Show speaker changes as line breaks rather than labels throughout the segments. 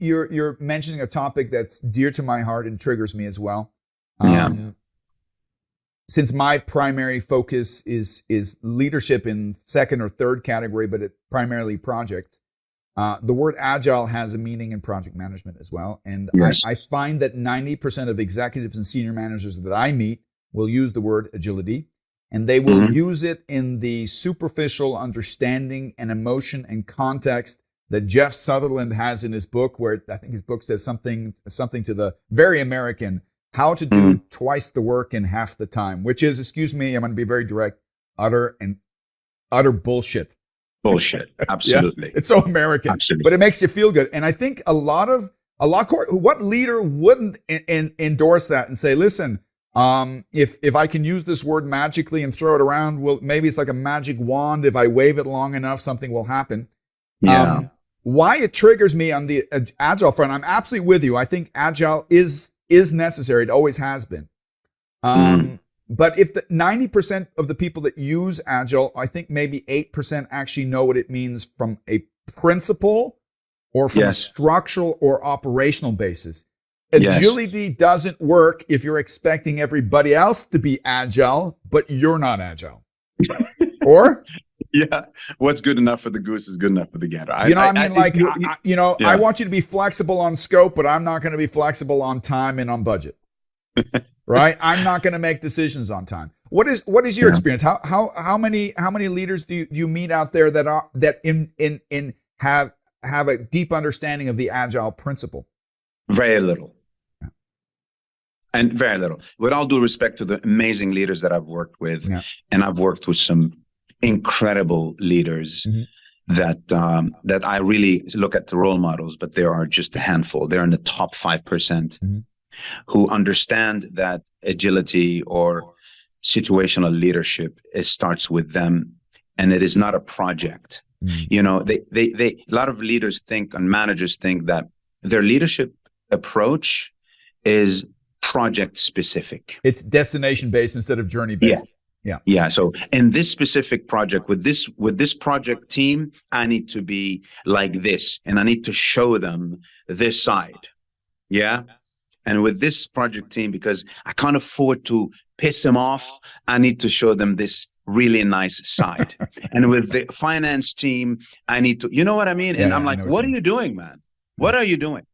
You're mentioning a topic that's dear to my heart and triggers me as well.
Yeah.
Since my primary focus is leadership in second or third category, but it's primarily project. The word agile has a meaning in project management as well. And
Yes.
I find that 90% of executives and senior managers that I meet will use the word agility, and they will use it in the superficial understanding and emotion and context that Jeff Sutherland has in his book, where I think his book says something to the very American, how to do twice the work in half the time, which is, excuse me, I'm going to be very direct, utter bullshit.
Bullshit. Absolutely.
Yeah, it's so American,
Absolutely.
but it makes you feel good. And I think what leader wouldn't endorse that and say, listen, if I can use this word magically and throw it around, well, maybe it's like a magic wand. If I wave it long enough, something will happen.
Yeah.
Why it triggers me on the agile front, I'm absolutely with you. I think agile is necessary. It always has been. But if the 90% of the people that use agile, I think maybe 8% actually know what it means from a principle or from a structural or operational basis. Agility doesn't work if you're expecting everybody else to be agile, but you're not agile. Or?
Yeah. What's good enough for the goose is good enough for the gander.
I want you to be flexible on scope, but I'm not going to be flexible on time and on budget. Right? I'm not going to make decisions on time. What is your experience? How many leaders do you meet out there that have a deep understanding of the agile principle?
Very little. And very little. With all due respect to the amazing leaders that I've worked with, and I've worked with some incredible leaders that I really look at the role models, but there are just a handful. They're in the top 5%. Who understand that agility or situational leadership, it starts with them, and it is not a project. You know, they a lot of leaders think and managers think that their leadership approach is project specific.
It's destination based instead of journey based.
Yeah. So in this specific project with this project team, I need to be like this, and I need to show them this side. Yeah. And with this project team, because I can't afford to piss them off, I need to show them this really nice side. And with the finance team, I need to, you know what I mean? And I'm like, what are you doing, man? What are you doing?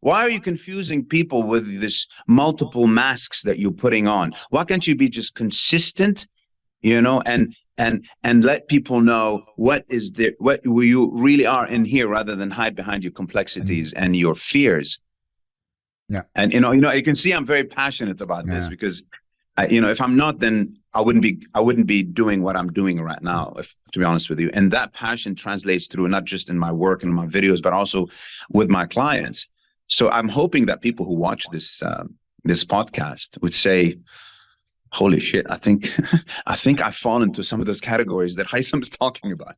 Why are you confusing people with this multiple masks that you're putting on? Why can't you be just consistent, you know, and let people know what you really are in here, rather than hide behind your complexities and your fears.
Yeah.
And, you know, you can see I'm very passionate about this because, if I'm not, then I wouldn't be doing what I'm doing right now, to be honest with you. And that passion translates through not just in my work and my videos, but also with my clients. So I'm hoping that people who watch this podcast would say, holy shit, I think I fall into some of those categories that Hayssam is talking about.